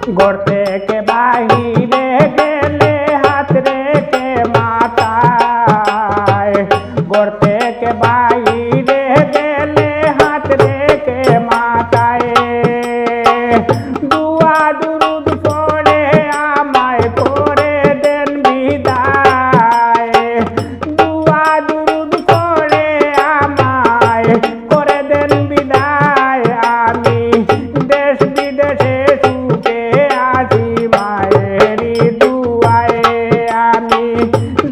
ঘর থেকে বাহিরে গেলে হাত রেখে মাথায়, ঘর থেকে বাহিরে গেলে হাত রেখে মাথায়, দুয়া দুরুদ পড়ে আমায় করে দেন বিদায়, দুয়া দুরুদ পড়ে আমায় করে দেন বিদায়। আমি দেশ বিদেশে সুখে আছি মায়েরই দুয়ায়, আমি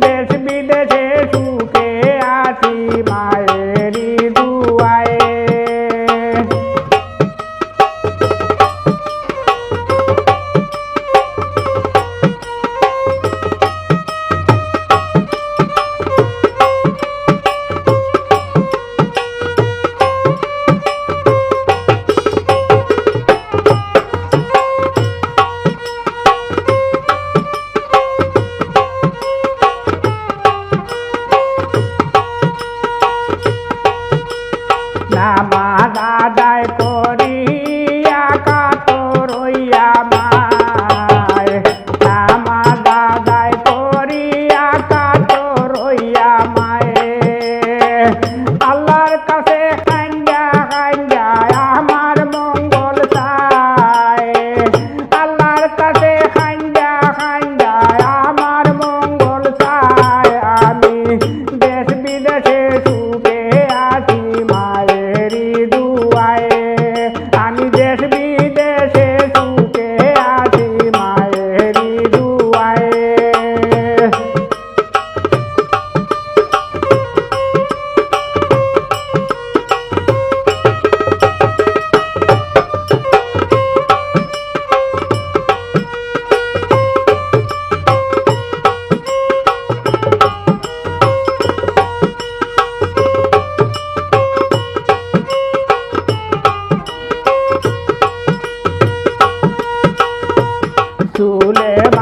দেশ বিদেশে সুখে আছি মায়েরই দুয়ায়। নামাজ আদায় করিয়া কাতর হইয়া মায়, নামাজ আদায় করিয়া কাতর হইয়া মায়ে, আল্লাহর কাছে কান্দা কান্দা আমার মঙ্গল চায়, আল্লাহর কাছে কান্দা কান্দা আমার মঙ্গল চায়। আমি দেশ বিদেশে সুখে আছি মায়েরই দুয়ায়, আমি দেশ বিদেশে সুখে আছি মায়েরই দুয়ায়। সুলেমান